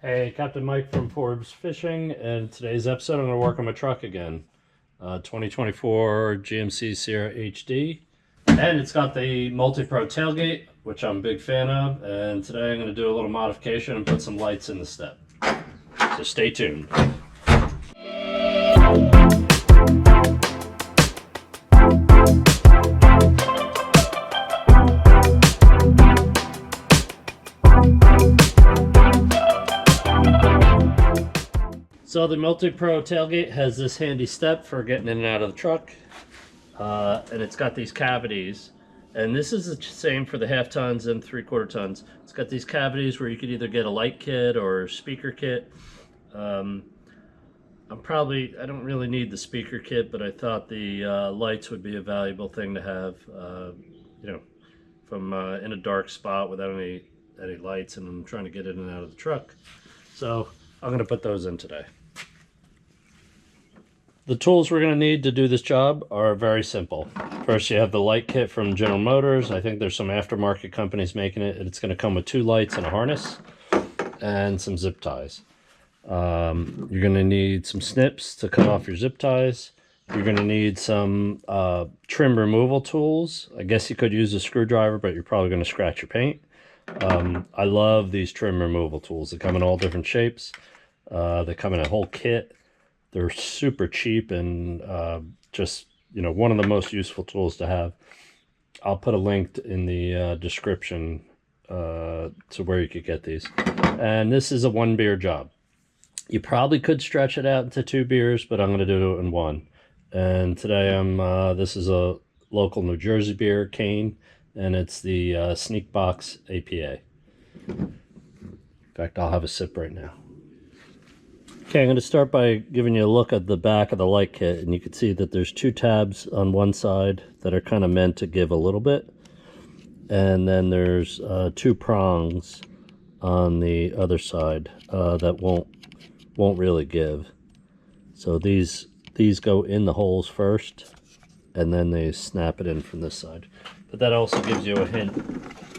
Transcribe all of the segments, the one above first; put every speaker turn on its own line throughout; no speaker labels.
Hey, Captain Mike from Forbes Fishing, and today's episode I'm going to work on my truck again. 2024 GMC Sierra HD, and it's got the multi-pro tailgate, which I'm a big fan of, and today I'm going to do a little modification and put some lights in the step. So stay tuned. So the multi-pro tailgate has this handy step for getting in and out of the truck, and it's got these cavities, and this is the same for the half tons and 3/4 tons. It's got these cavities where you could either get a light kit or speaker kit. I don't really need the speaker kit, but I thought the lights would be a valuable thing to have, from in a dark spot without any lights, and I'm trying to get in and out of the truck. So I'm going to put those in today. The tools we're going to need to do this job are very simple. First, you have the light kit from General Motors. I think there's some aftermarket companies making it. It's going to come with 2 lights and a harness and some zip ties. You're going to need some snips to cut off your zip ties. You're going to need some trim removal tools. I guess you could use a screwdriver, but you're probably going to scratch your paint. I love these trim removal tools. They come in all different shapes. They come in a whole kit. They're super cheap and just, one of the most useful tools to have. I'll put a link in the description to where you could get these. And this is a 1 beer job. You probably could stretch it out into 2 beers, but I'm going to do it in 1. And today this is a local New Jersey beer, Cane, and it's the Sneak Box APA. In fact, I'll have a sip right now. Okay, I'm going to start by giving you a look at the back of the light kit, and you can see that there's 2 tabs on one side that are kind of meant to give a little bit, and then there's 2 prongs on the other side that won't really give. So these go in the holes first, and then they snap it in from this side. But that also gives you a hint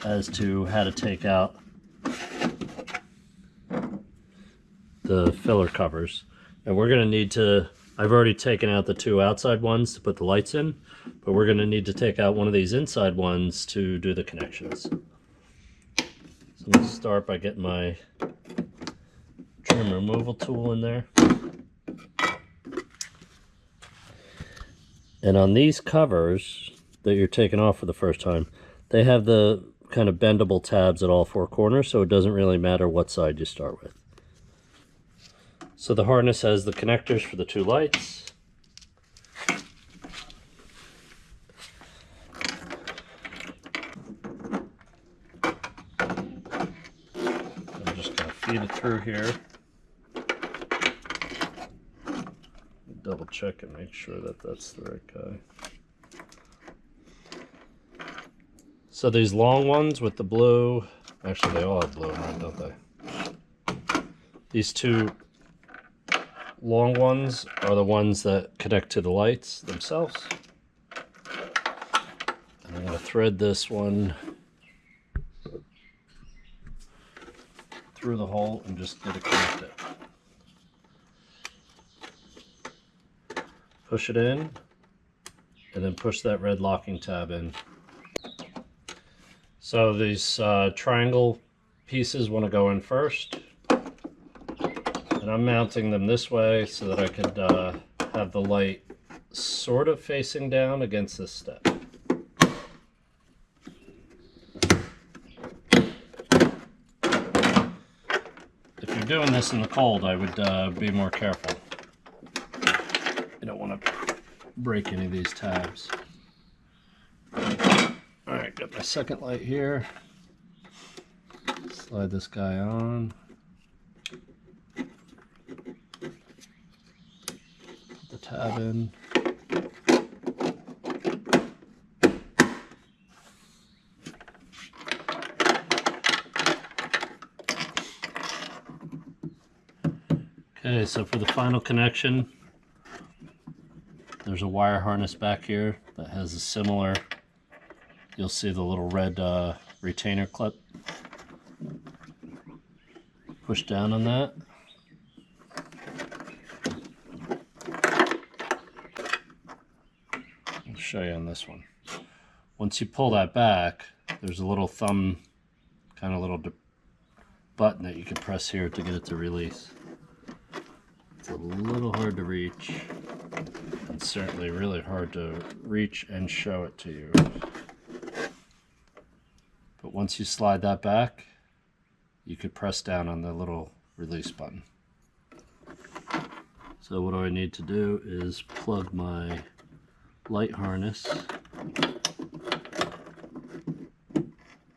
as to how to take out the filler covers. And we're going to need to, I've already taken out the 2 outside ones to put the lights in, but we're going to need to take out one of these inside ones to do the connections. So I'm going to start by getting my trim removal tool in there. And on these covers that you're taking off for the first time, they have the kind of bendable tabs at all 4 corners, so it doesn't really matter what side you start with. So the harness has the connectors for the 2 lights. I'm just going to feed it through here. Double check and make sure that that's the right guy. So these long ones with the blue, actually they all have blue in them, don't they? These 2 long ones are the ones that connect to the lights themselves. And I'm going to thread this one through the hole and just get it connected. Push it in, and then push that red locking tab in. So these triangle pieces want to go in first. And I'm mounting them this way so that I could have the light sort of facing down against this step. If you're doing this in the cold, I would be more careful. You don't want to break any of these tabs. Alright, got my second light here. Slide this guy on. Tab in. Okay, so for the final connection, there's a wire harness back here that has a similar, you'll see the little red retainer clip. push down on that. I'll show you on this one. Once you pull that back, there's a little thumb, kind of little button that you can press here to get it to release. It's a little hard to reach, and certainly really hard to reach and show it to you. But once you slide that back, you could press down on the little release button. So what I need to do is plug my light harness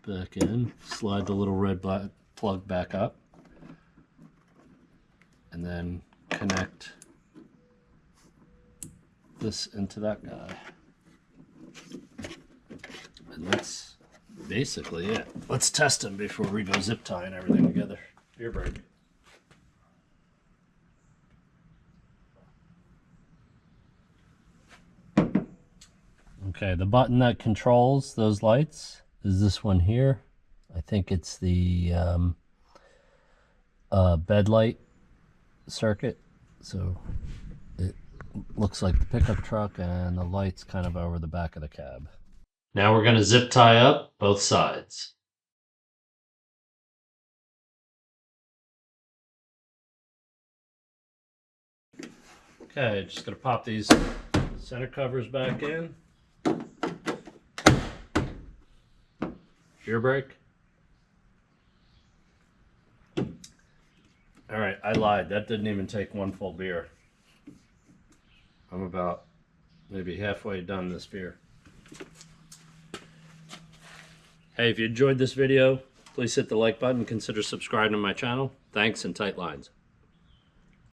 back in, slide the little red plug back up, and then connect this into that guy. And that's basically it. Let's test them before we go zip tying everything together. Ear brake. Okay, the button that controls those lights is this one here. I think it's the bed light circuit. So it looks like the pickup truck, and the light's kind of over the back of the cab. Now we're going to zip tie up both sides. Okay, just going to pop these center covers back in. Ear brake. All right, I lied. That didn't even take one full beer. I'm about maybe halfway done this beer. Hey, if you enjoyed this video, please hit the like button. Consider subscribing to my channel. Thanks, and tight lines.